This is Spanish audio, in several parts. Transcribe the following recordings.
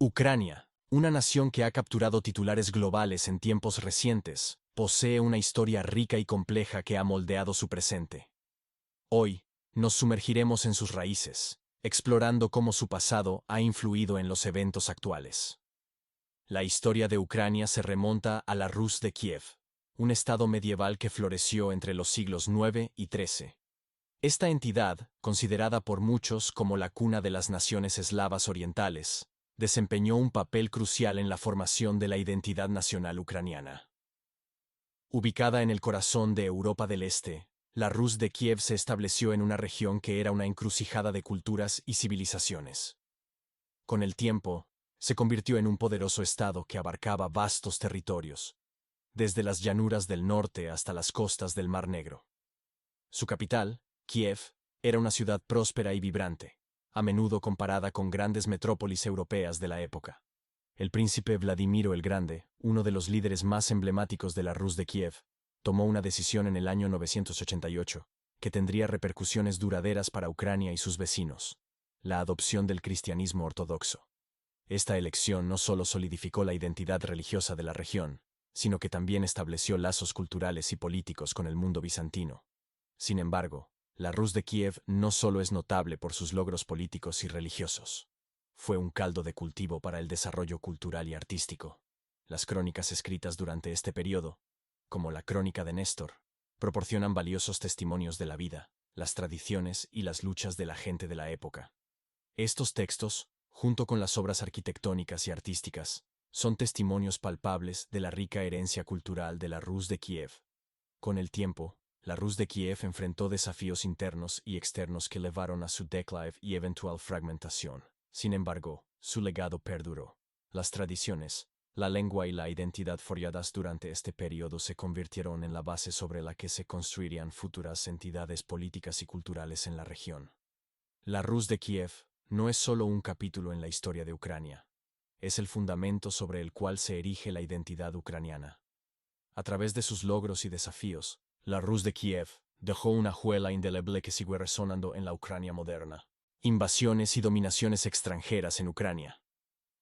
Ucrania, una nación que ha capturado titulares globales en tiempos recientes, posee una historia rica y compleja que ha moldeado su presente. Hoy, nos sumergiremos en sus raíces, explorando cómo su pasado ha influido en los eventos actuales. La historia de Ucrania se remonta a la Rus de Kiev, un estado medieval que floreció entre los siglos IX y XIII. Esta entidad, considerada por muchos como la cuna de las naciones eslavas orientales, desempeñó un papel crucial en la formación de la identidad nacional ucraniana. Ubicada en el corazón de Europa del Este, la Rus de Kiev se estableció en una región que era una encrucijada de culturas y civilizaciones. Con el tiempo, se convirtió en un poderoso estado que abarcaba vastos territorios, desde las llanuras del norte hasta las costas del Mar Negro. Su capital, Kiev, era una ciudad próspera y vibrante, a menudo comparada con grandes metrópolis europeas de la época. El príncipe Vladimiro el Grande, uno de los líderes más emblemáticos de la Rus de Kiev, tomó una decisión en el año 988, que tendría repercusiones duraderas para Ucrania y sus vecinos: la adopción del cristianismo ortodoxo. Esta elección no solo solidificó la identidad religiosa de la región, sino que también estableció lazos culturales y políticos con el mundo bizantino. Sin embargo, la Rus de Kiev no solo es notable por sus logros políticos y religiosos. Fue un caldo de cultivo para el desarrollo cultural y artístico. Las crónicas escritas durante este periodo, como la Crónica de Néstor, proporcionan valiosos testimonios de la vida, las tradiciones y las luchas de la gente de la época. Estos textos, junto con las obras arquitectónicas y artísticas, son testimonios palpables de la rica herencia cultural de la Rus de Kiev. Con el tiempo, la Rus de Kiev enfrentó desafíos internos y externos que llevaron a su declive y eventual fragmentación. Sin embargo, su legado perduró. Las tradiciones, la lengua y la identidad forjadas durante este periodo se convirtieron en la base sobre la que se construirían futuras entidades políticas y culturales en la región. La Rus de Kiev no es solo un capítulo en la historia de Ucrania. Es el fundamento sobre el cual se erige la identidad ucraniana. A través de sus logros y desafíos, la Rus de Kiev dejó una huella indeleble que sigue resonando en la Ucrania moderna. Invasiones y dominaciones extranjeras en Ucrania.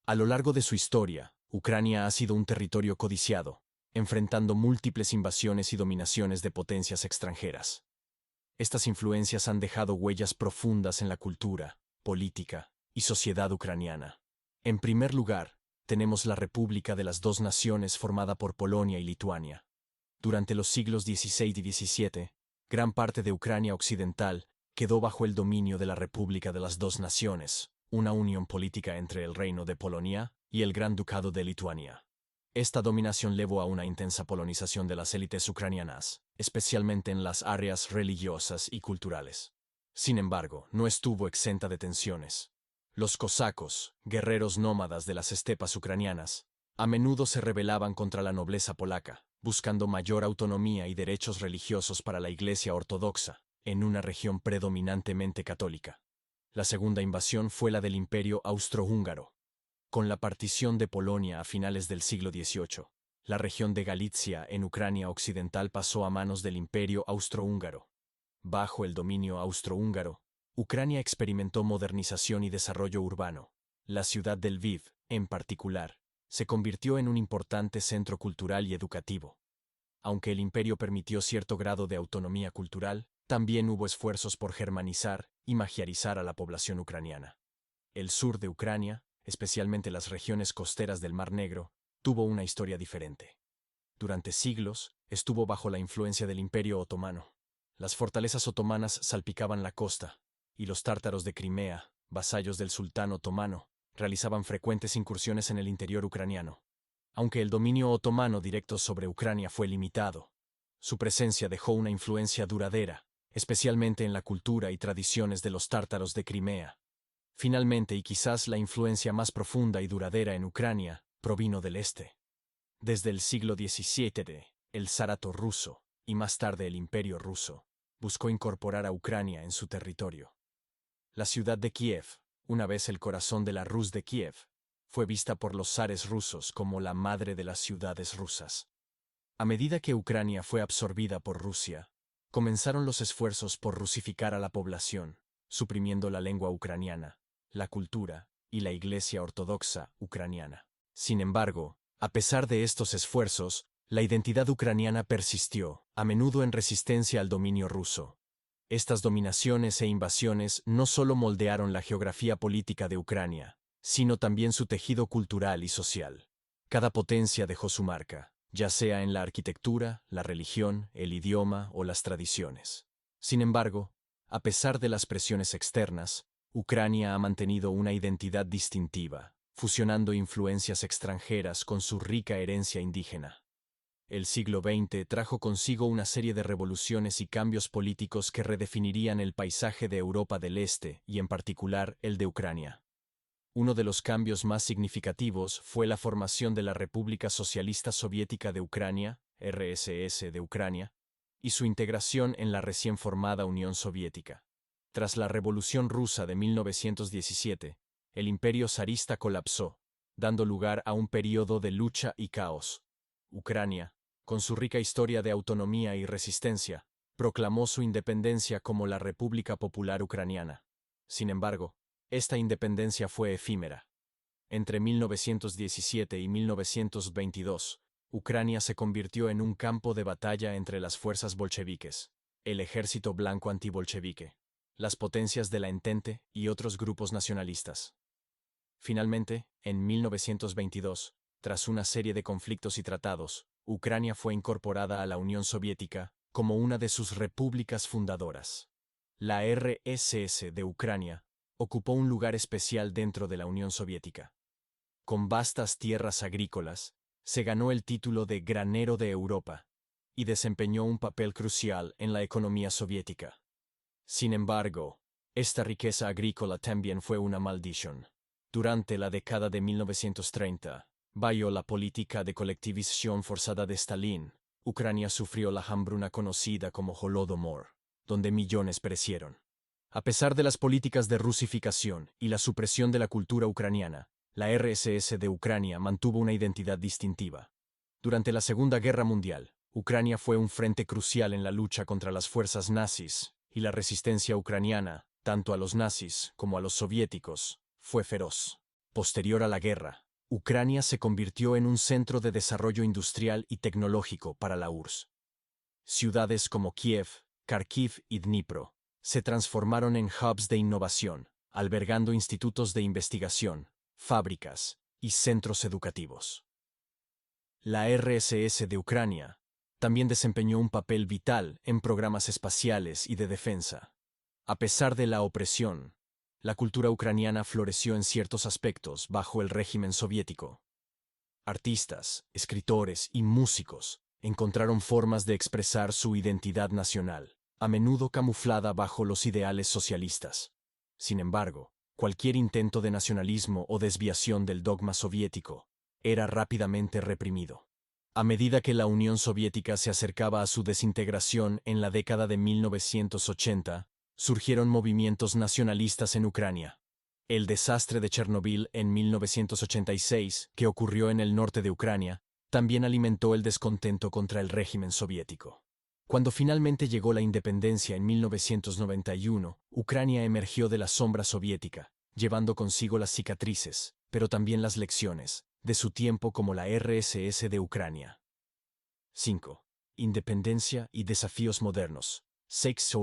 A lo largo de su historia, Ucrania ha sido un territorio codiciado, enfrentando múltiples invasiones y dominaciones de potencias extranjeras. Estas influencias han dejado huellas profundas en la cultura, política y sociedad ucraniana. En primer lugar, tenemos la República de las Dos Naciones formada por Polonia y Lituania. Durante los siglos XVI y XVII, gran parte de Ucrania occidental quedó bajo el dominio de la República de las Dos Naciones, una unión política entre el Reino de Polonia y el Gran Ducado de Lituania. Esta dominación llevó a una intensa polonización de las élites ucranianas, especialmente en las áreas religiosas y culturales. Sin embargo, no estuvo exenta de tensiones. Los cosacos, guerreros nómadas de las estepas ucranianas, a menudo se rebelaban contra la nobleza polaca, buscando mayor autonomía y derechos religiosos para la Iglesia ortodoxa, en una región predominantemente católica. La segunda invasión fue la del Imperio Austrohúngaro. Con la partición de Polonia a finales del siglo XVIII, la región de Galitzia en Ucrania occidental pasó a manos del Imperio Austrohúngaro. Bajo el dominio austrohúngaro, Ucrania experimentó modernización y desarrollo urbano. La ciudad de Lviv, en particular, se convirtió en un importante centro cultural y educativo. Aunque el imperio permitió cierto grado de autonomía cultural, también hubo esfuerzos por germanizar y magiarizar a la población ucraniana. El sur de Ucrania, especialmente las regiones costeras del Mar Negro, tuvo una historia diferente. Durante siglos, estuvo bajo la influencia del Imperio Otomano. Las fortalezas otomanas salpicaban la costa, y los tártaros de Crimea, vasallos del sultán otomano, realizaban frecuentes incursiones en el interior ucraniano. Aunque el dominio otomano directo sobre Ucrania fue limitado, su presencia dejó una influencia duradera, especialmente en la cultura y tradiciones de los tártaros de Crimea. Finalmente, y quizás la influencia más profunda y duradera en Ucrania, provino del este. Desde el siglo XVII, el zarato ruso, y más tarde el Imperio ruso, buscó incorporar a Ucrania en su territorio. La ciudad de Kiev, una vez el corazón de la Rus de Kiev, fue vista por los zares rusos como la madre de las ciudades rusas. A medida que Ucrania fue absorbida por Rusia, comenzaron los esfuerzos por rusificar a la población, suprimiendo la lengua ucraniana, la cultura y la Iglesia Ortodoxa ucraniana. Sin embargo, a pesar de estos esfuerzos, la identidad ucraniana persistió, a menudo en resistencia al dominio ruso. Estas dominaciones e invasiones no solo moldearon la geografía política de Ucrania, sino también su tejido cultural y social. Cada potencia dejó su marca, ya sea en la arquitectura, la religión, el idioma o las tradiciones. Sin embargo, a pesar de las presiones externas, Ucrania ha mantenido una identidad distintiva, fusionando influencias extranjeras con su rica herencia indígena. El siglo XX trajo consigo una serie de revoluciones y cambios políticos que redefinirían el paisaje de Europa del Este y en particular el de Ucrania. Uno de los cambios más significativos fue la formación de la República Socialista Soviética de Ucrania, RSS de Ucrania, y su integración en la recién formada Unión Soviética. Tras la Revolución Rusa de 1917, el imperio zarista colapsó, dando lugar a un período de lucha y caos. Ucrania, con su rica historia de autonomía y resistencia, proclamó su independencia como la República Popular Ucraniana. Sin embargo, esta independencia fue efímera. Entre 1917 y 1922, Ucrania se convirtió en un campo de batalla entre las fuerzas bolcheviques, el Ejército Blanco antibolchevique, las potencias de la Entente y otros grupos nacionalistas. Finalmente, en 1922, tras una serie de conflictos y tratados, Ucrania fue incorporada a la Unión Soviética como una de sus repúblicas fundadoras. La RSS de Ucrania ocupó un lugar especial dentro de la Unión Soviética. Con vastas tierras agrícolas, se ganó el título de granero de Europa y desempeñó un papel crucial en la economía soviética. Sin embargo, esta riqueza agrícola también fue una maldición. Durante la década de 1930, bajo la política de colectivización forzada de Stalin, Ucrania sufrió la hambruna conocida como Holodomor, donde millones perecieron. A pesar de las políticas de rusificación y la supresión de la cultura ucraniana, la RSS de Ucrania mantuvo una identidad distintiva. Durante la Segunda Guerra Mundial, Ucrania fue un frente crucial en la lucha contra las fuerzas nazis, y la resistencia ucraniana, tanto a los nazis como a los soviéticos, fue feroz. Posterior a la guerra, Ucrania se convirtió en un centro de desarrollo industrial y tecnológico para la URSS. Ciudades como Kiev, Kharkiv y Dnipro se transformaron en hubs de innovación, albergando institutos de investigación, fábricas y centros educativos. La RSS de Ucrania también desempeñó un papel vital en programas espaciales y de defensa. A pesar de la opresión, la cultura ucraniana floreció en ciertos aspectos bajo el régimen soviético. Artistas, escritores y músicos encontraron formas de expresar su identidad nacional, a menudo camuflada bajo los ideales socialistas. Sin embargo, cualquier intento de nacionalismo o desviación del dogma soviético era rápidamente reprimido. A medida que la Unión Soviética se acercaba a su desintegración en la década de 1980, surgieron movimientos nacionalistas en Ucrania. El desastre de Chernobyl en 1986, que ocurrió en el norte de Ucrania, también alimentó el descontento contra el régimen soviético. Cuando finalmente llegó la independencia en 1991, Ucrania emergió de la sombra soviética, llevando consigo las cicatrices, pero también las lecciones, de su tiempo como la RSS de Ucrania. 5. Independencia y desafíos modernos. 6.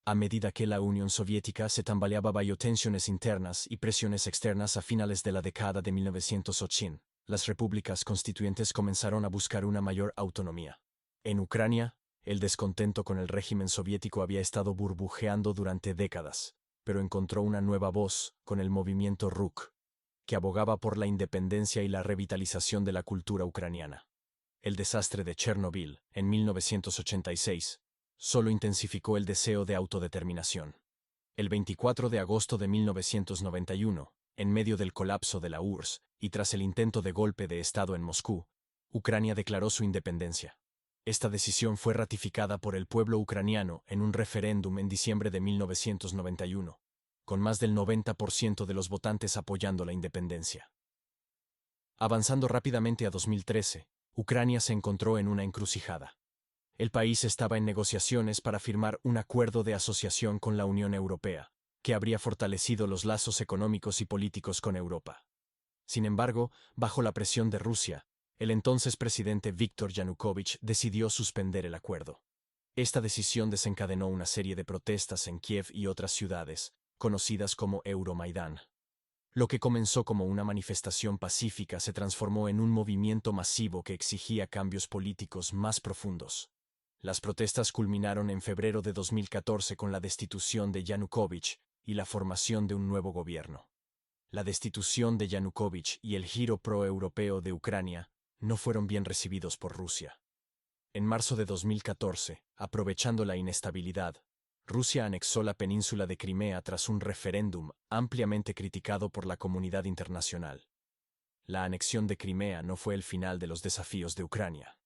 A medida que la Unión Soviética se tambaleaba bajo tensiones internas y presiones externas a finales de la década de 1980, las repúblicas constituyentes comenzaron a buscar una mayor autonomía. En Ucrania, el descontento con el régimen soviético había estado burbujeando durante décadas, pero encontró una nueva voz con el movimiento RUK, que abogaba por la independencia y la revitalización de la cultura ucraniana. El desastre de Chernobyl, en 1986, solo intensificó el deseo de autodeterminación. El 24 de agosto de 1991, en medio del colapso de la URSS y tras el intento de golpe de Estado en Moscú, Ucrania declaró su independencia. Esta decisión fue ratificada por el pueblo ucraniano en un referéndum en diciembre de 1991, con más del 90% de los votantes apoyando la independencia. Avanzando rápidamente a 2013, Ucrania se encontró en una encrucijada. El país estaba en negociaciones para firmar un acuerdo de asociación con la Unión Europea, que habría fortalecido los lazos económicos y políticos con Europa. Sin embargo, bajo la presión de Rusia, el entonces presidente Viktor Yanukovych decidió suspender el acuerdo. Esta decisión desencadenó una serie de protestas en Kiev y otras ciudades, conocidas como Euromaidán. Lo que comenzó como una manifestación pacífica se transformó en un movimiento masivo que exigía cambios políticos más profundos. Las protestas culminaron en febrero de 2014 con la destitución de Yanukovych y la formación de un nuevo gobierno. La destitución de Yanukovych y el giro pro-europeo de Ucrania no fueron bien recibidos por Rusia. En marzo de 2014, aprovechando la inestabilidad, Rusia anexó la península de Crimea tras un referéndum ampliamente criticado por la comunidad internacional. La anexión de Crimea no fue el final de los desafíos de Ucrania.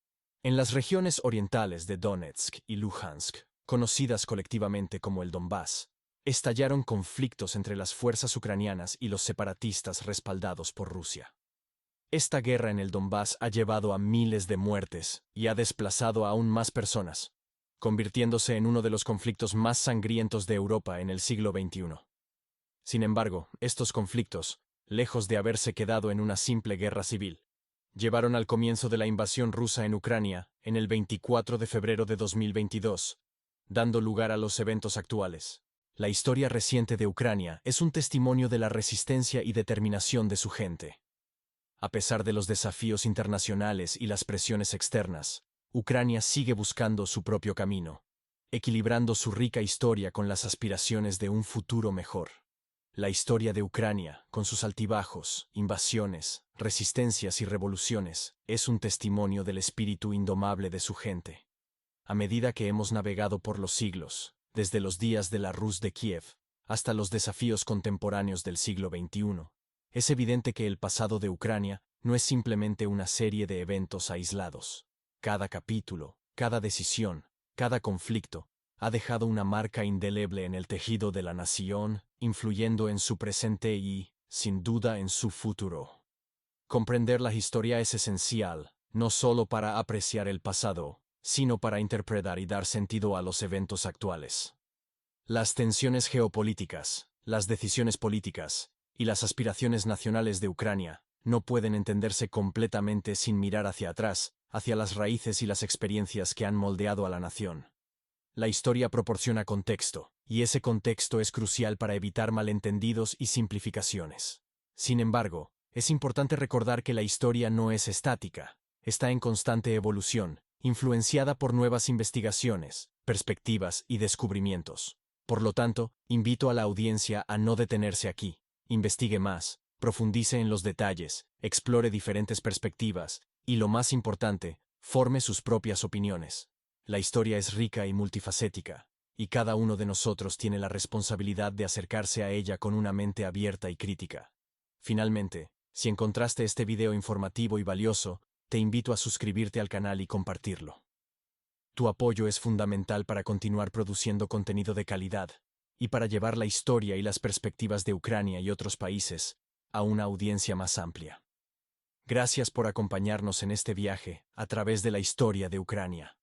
En las regiones orientales de Donetsk y Luhansk, conocidas colectivamente como el Donbass, estallaron conflictos entre las fuerzas ucranianas y los separatistas respaldados por Rusia. Esta guerra en el Donbass ha llevado a miles de muertes y ha desplazado a aún más personas, convirtiéndose en uno de los conflictos más sangrientos de Europa en el siglo XXI. Sin embargo, estos conflictos, lejos de haberse quedado en una simple guerra civil, llevaron al comienzo de la invasión rusa en Ucrania en el 24 de febrero de 2022, dando lugar a los eventos actuales. La historia reciente de Ucrania es un testimonio de la resistencia y determinación de su gente. A pesar de los desafíos internacionales y las presiones externas, Ucrania sigue buscando su propio camino, equilibrando su rica historia con las aspiraciones de un futuro mejor. La historia de Ucrania, con sus altibajos, invasiones, resistencias y revoluciones, es un testimonio del espíritu indomable de su gente. A medida que hemos navegado por los siglos, desde los días de la Rus de Kiev hasta los desafíos contemporáneos del siglo XXI, es evidente que el pasado de Ucrania no es simplemente una serie de eventos aislados. Cada capítulo, cada decisión, cada conflicto, ha dejado una marca indeleble en el tejido de la nación, influyendo en su presente y, sin duda, en su futuro. Comprender la historia es esencial, no solo para apreciar el pasado, sino para interpretar y dar sentido a los eventos actuales. Las tensiones geopolíticas, las decisiones políticas y las aspiraciones nacionales de Ucrania no pueden entenderse completamente sin mirar hacia atrás, hacia las raíces y las experiencias que han moldeado a la nación. La historia proporciona contexto, y ese contexto es crucial para evitar malentendidos y simplificaciones. Sin embargo, es importante recordar que la historia no es estática, está en constante evolución, influenciada por nuevas investigaciones, perspectivas y descubrimientos. Por lo tanto, invito a la audiencia a no detenerse aquí, investigue más, profundice en los detalles, explore diferentes perspectivas, y lo más importante, forme sus propias opiniones. La historia es rica y multifacética, y cada uno de nosotros tiene la responsabilidad de acercarse a ella con una mente abierta y crítica. Finalmente, si encontraste este video informativo y valioso, te invito a suscribirte al canal y compartirlo. Tu apoyo es fundamental para continuar produciendo contenido de calidad, y para llevar la historia y las perspectivas de Ucrania y otros países a una audiencia más amplia. Gracias por acompañarnos en este viaje a través de la historia de Ucrania.